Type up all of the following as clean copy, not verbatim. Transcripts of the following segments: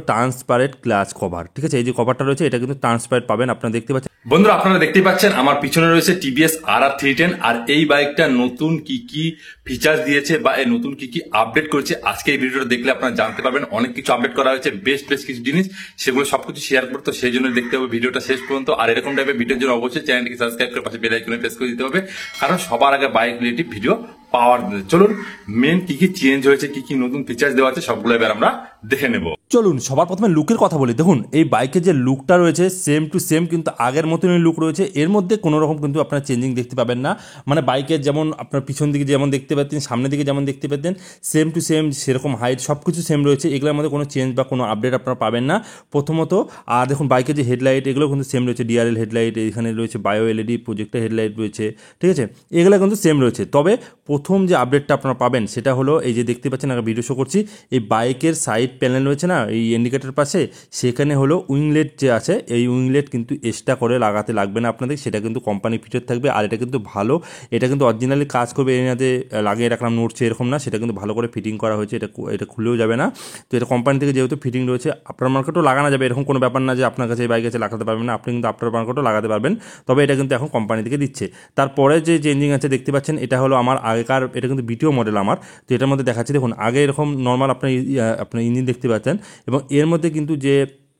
Transparent glass cover. ঠিক আছে, এই যে কভারটা রয়েছে এটা কিন্তু ট্রান্সপারেন্ট পাবেন, আপনারা দেখতে পাচ্ছেন। বন্ধুরা আপনারা দেখতেই পাচ্ছেন আমার পিছনে রয়েছে টিভিএস RR 310 আর এই বাইকটা নতুন কি কি ফিচার দিয়েছে বা এই নতুন কি কি আপডেট করেছে আজকে এই ভিডিওটা দেখলে আপনারা জানতে পারবেন। অনেক কিছু আপডেট করা হয়েছে, বেস্ট কিছু জিনিস, সেগুলো সবকিছু শেয়ার করতে, সেই জন্য দেখতে হবে ভিডিওটা শেষ পর্যন্ত। আর এরকম টাইপের ভিডিওর জন্য অবশ্যই চ্যানেলটিকে সাবস্ক্রাইব করে পাশে বেল আইকনে প্রেস করে দিতে হবে, কারণ সবার আগে বাইক রিলেটিভ ভিডিও পাওয়ার। চলুন মেন কি কি চেঞ্জ হয়েছে, কি কি নতুন ফিচার্স দেওয়া আছে সবগুলো এবার আমরা দেখে নেব। চলুন সবার প্রথমে লুকের কথা বলি। দেখুন এই বাইকের যে লুকটা রয়েছে সেম টু সেম কিন্তু আগের মতনই লুক রয়েছে, এর মধ্যে কোনো রকম কিন্তু আপনার চেঞ্জিং দেখতে পাবেন না। মানে বাইকের যেমন আপনার পিছন দিকে যেমন দেখতে পাচ্ছেন, সামনের দিকে যেমন দেখতে পাচ্ছেন, সেম টু সেম সেরকম হাইট সব কিছু সেম রয়েছে, এগুলোর মধ্যে কোনো চেঞ্জ বা কোনো আপডেট আপনারা পাবেন না প্রথমত। আর দেখুন বাইকের যে হেডলাইট এগুলো কিন্তু সেম রয়েছে, DRL হেডলাইট, এখানে রয়েছে বায়ো LED প্রজেক্টর হেডলাইট রয়েছে, ঠিক আছে, এগুলো কিন্তু সেম রয়েছে। তবে প্রথম যে আপডেটটা আপনারা পাবেন সেটা হলো এই যে দেখতে পাচ্ছেন, আগে ভিডিও শো করছি, এই বাইকের সাইড প্যানেল রয়েছে না এই ইন্ডিকেটর পাশে, সেখানে হলো উইংলেট যে আছে, এই উইংলেট কিন্তু এক্সট্রা করে লাগাতে লাগবে না আপনাদের, সেটা কিন্তু কোম্পানি ফিচার থাকবে। আর এটা কিন্তু ভালো, এটা কিন্তু অরিজিনালি কাজ করবে, এনাতে লাগিয়ে রাখলাম নড়ছে এরকম না, সেটা কিন্তু ভালো করে ফিটিং করা হয়েছে, এটা খুলেও যাবে না। তো এটা কোম্পানি থেকে যেহেতু ফিটিং রয়েছে, আপনার মার্কেটও লাগানো যাবে, এরকম কোনো ব্যাপার না যে আপনার কাছে এই বাইক আছে লাগাতে পারবেন না, আপনি কিন্তু আপনার মার্কেটও লাগাতে পারবেন। তবে এটা কিন্তু এখন কোম্পানি থেকে দিচ্ছে। তারপরে যে চেঞ্জিং আছে দেখতে পাচ্ছেন, এটা হলো আমার আগেকার, এটা কিন্তু BTO মডেল আমার, তো এটার মধ্যে দেখাচ্ছি। দেখুন আগে এরকম নর্মাল আপনার ইঞ্জিন দেখতে পাচ্ছেন, এবং এর মধ্যে কিন্তু যে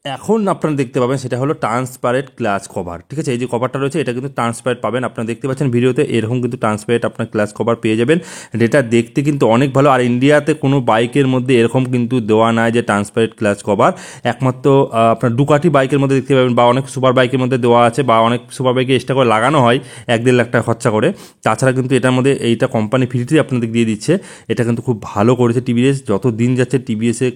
এখন আপনারা দেখতে পাবেন সেটা হলো ট্রান্সপারেন্ট গ্লাস কভার। ঠিক আছে, এই যে কভারটা রয়েছে এটা কিন্তু ট্রান্সপারেন্ট পাবেন, আপনারা দেখতে পাচ্ছেন ভিডিওতে, এরকম কিন্তু ট্রান্সপারেন্ট আপনার গ্লাস কভার পেয়ে যাবেন, যেটা দেখতে কিন্তু অনেক ভালো। আর ইন্ডিয়াতে কোনো বাইকের মধ্যে এরকম কিন্তু দেওয়া নাই যে ট্রান্সপারেন্ট গ্লাস কভার, একমাত্র আপনার ডুকাটি বাইকের মধ্যে দেখতে পাবেন, বা অনেক সুপার বাইকের মধ্যে দেওয়া আছে, বা অনেক সুপার বাইকে এক্সট্রা করে লাগানো হয় 1-1.5 লাখ টাকা খরচা করে। তাছাড়া কিন্তু এটার মধ্যে এইটা কোম্পানি ফ্রিতেই আপনাদের দিয়ে দিচ্ছে, এটা কিন্তু খুব ভালো করেছে টিভিএস। যত দিন যাচ্ছে টিভিএসে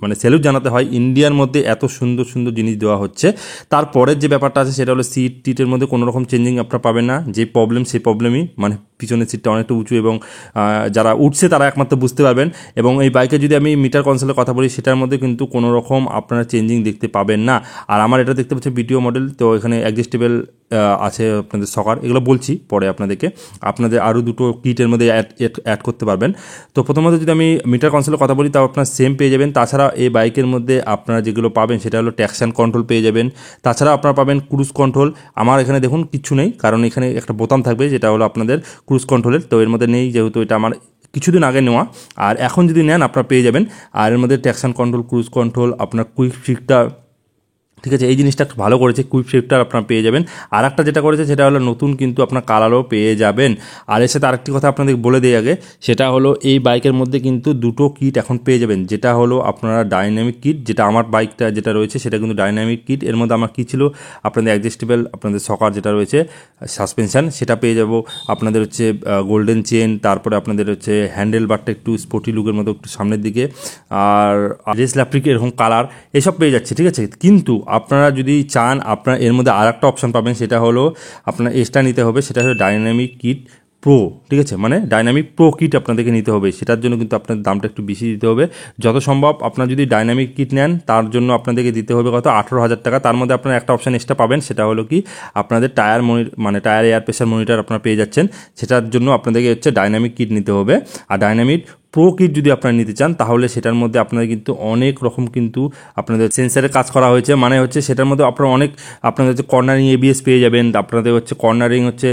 মানে স্যালুট জানাতে হয়, ইন্ডিয়ার মধ্যে এত সুন্দর সুন্দর জিনিস দেওয়া হচ্ছে। তারপরের যে ব্যাপারটা আছে সেটা হলো সিটের মধ্যে কোনো রকম চেঞ্জিং আপনারা পাবেন না, যে প্রবলেম সেই প্রবলেমই, মানে পিছনের সিটটা অনেকটা উঁচু, এবং যারা উঠছে তারা একমাত্র বুঝতে পারবেন। এবং এই বাইকে যদি আমি মিটার কনসোলের কথা বলি, সেটার মধ্যে কিন্তু কোনো রকম আপনারা চেঞ্জিং দেখতে পাবেন না। আর আমার এটা দেখতে পাচ্ছি BTO মডেল, তো এখানে অ্যাডজাস্টেবল আছে আপনাদের সকার, এগুলো বলছি পরে আপনাদেরকে, আপনাদের আরও দুটো কিটের মধ্যে অ্যাড করতে পারবেন। তো প্রথমত যদি আমি মিটার কনসোলের কথা বলি, তাও আপনার সেম পেয়ে যাবেন। তাছাড়া এই বাইকের মধ্যে আপনারা যেগুলো পাবেন সেটা হলো ট্র্যাকশন কন্ট্রোল পেয়ে যাবেন। তাছাড়া আপনারা পাবেন ক্রুজ কন্ট্রোল। আমার এখানে দেখুন কিচ্ছু নেই, কারণ এখানে একটা বোতাম থাকবে যেটা হলো আপনাদের ক্রুজ কন্ট্রোলের, তো এর মধ্যে নেই, যেহেতু এটা আমার কিছুদিন আগে নেওয়া। আর এখন যদি নেন আপনারা পেয়ে যাবেন। আর এর মধ্যে ট্র্যাকশন কন্ট্রোল, ক্রুজ কন্ট্রোল, আপনার কুইক শিফটার, ঠিক আছে, এই জিনিসটা ভালো করেছে, কুইক শিফটার আপনারা পেয়ে যাবেন। আর একটা যেটা করেছে সেটা হলো নতুন কিন্তু আপনার কালারও পেয়ে যাবেন। আর এর সাথে আরেকটি কথা আপনাদের বলে দিই আগে, সেটা হলো এই বাইকের মধ্যে কিন্তু দুটো কিট এখন পেয়ে যাবেন, যেটা হলো আপনারা ডাইনামিক কিট, যেটা আমার বাইকটা যেটা রয়েছে সেটা কিন্তু ডাইনামিক কিট। এর মধ্যে আমার কী ছিল, আপনাদের অ্যাডজাস্টেবল আপনাদের সকার যেটা রয়েছে সাসপেনশন সেটা পেয়ে যাব, আপনাদের হচ্ছে গোল্ডেন চেন, তারপরে আপনাদের হচ্ছে হ্যান্ডেল বারটা একটু স্পোর্টি লুকের মতো একটু সামনের দিকে, আর রেস ল্যাপ্রিক এরকম কালার এসব পেয়ে যাচ্ছে। ঠিক আছে, কিন্তু আপনারা যদি চান আপনারা এর মধ্যে আর একটা অপশান পাবেন, সেটা হলো আপনার এক্সট্রা নিতে হবে, সেটা হলো ডাইনামিক কিট প্রো। ঠিক আছে, মানে ডাইনামিক প্রো কিট আপনাদেরকে নিতে হবে, সেটার জন্য কিন্তু আপনাদের দামটা একটু বেশি দিতে হবে। যত সম্ভব আপনারা যদি ডাইনামিক কিট নেন তার জন্য আপনাদেরকে দিতে হবে কত, 18,000 টাকা। তার মধ্যে আপনারা একটা অপশান এক্সট্রা পাবেন, সেটা হলো কি আপনাদের টায়ার মানে টায়ার এয়ার প্রেশার মনিটর আপনারা পেয়ে যাচ্ছেন, সেটার জন্য আপনাদেরকে হচ্ছে ডাইনামিক কিট নিতে হবে। আর ডাইনামিক প্রো কিট যদি আপনারা নিতে চান তাহলে সেটার মধ্যে আপনাদের কিন্তু অনেক রকম কিন্তু আপনাদের সেন্সারের কাজ করা হয়েছে, মানে হচ্ছে সেটার মধ্যে আপনারা অনেক আপনাদের হচ্ছে কর্নারিং ABS পেয়ে যাবেন, আপনাদের হচ্ছে কর্নারিং হচ্ছে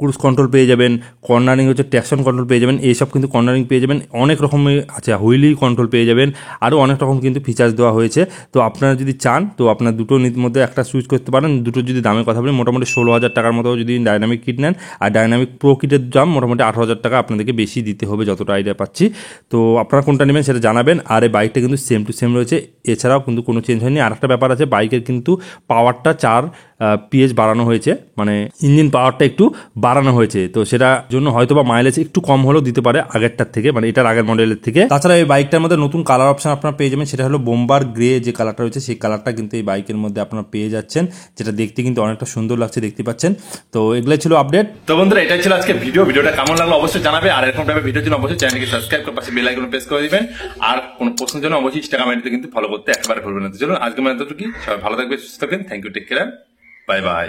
ক্রুজ কন্ট্রোল পেয়ে যাবেন, কর্নারিং হচ্ছে ট্র্যাকশন কন্ট্রোল পেয়ে যাবেন, এইসব কিন্তু কর্নারিং পেয়ে যাবেন, অনেক রকমের আছে, হুইলি কন্ট্রোল পেয়ে যাবেন, আরও অনেক রকম কিন্তু ফিচার্স দেওয়া হয়েছে। তো আপনারা যদি চান তো আপনার দুটোর মধ্যে একটা সুইচ করতে পারেন। দুটো যদি দামের কথা বলি, মোটামুটি 16,000 টাকার মতো যদি ডাইনামিক কিট নেন, আর ডাইনামিক প্রো কিটের দাম মোটামুটি 18,000 টাকা আপনাদেরকে বেশি দিতে হবে যতটা আইডিয়া পাচ্ছি। তো আপনারা কোনটা নেবেন সেটা জানাবেন। আর এই বাইকটা কিন্তু সেম টু সেম রয়েছে, এছাড়াও কিন্তু কোনো চেঞ্জ হয়নি। আর একটা ব্যাপার আছে, বাইকের কিন্তু পাওয়ারটা 4 PH বাড়ানো হয়েছে, মানে ইঞ্জিন পাওয়ারটা একটু বাড়ানো হয়েছে, তো সেটা জন্য হয়তো বা মাইলেজ একটু কম হলেও দিতে পারে আগেরটার থেকে, মানে এটার আগের মডেলের থেকে। তাছাড়া এই বাইকটার মধ্যে নতুন কালার অপশন আপনারা পেয়ে যাবেন, সেটা হলো বোম্বার গ্রে যে কালারটা রয়েছে, সেই কালারটা কিন্তু এই বাইকের মধ্যে আপনারা পেয়ে যাচ্ছেন, যেটা দেখতে কিন্তু অনেকটা সুন্দর লাগছে, দেখতে পাচ্ছেন। তো এগুলাই ছিল আপডেট। তো বন্ধুরা এটাই ছিল আজকে ভিডিওটা কেমন লাগলো অবশ্যই জানাবে। আর এরকম টাইপের ভিডিওর জন্য অবশ্যই চ্যানেলকে সাবস্ক্রাইব করে পাশে বেল আইকন প্রেস করে দিবেন। আর কোনো প্রশ্নের জন্য অবশ্যই ইনস্টাগ্রাম আইডিতে কিন্তু ফলো করতে একেবারে ভুলবেন না। চলুন আজকে মানে এতটুকুই, সবাই ভালো থাকবে, সুস্থ থাকবেন, thank you, take care, bye by.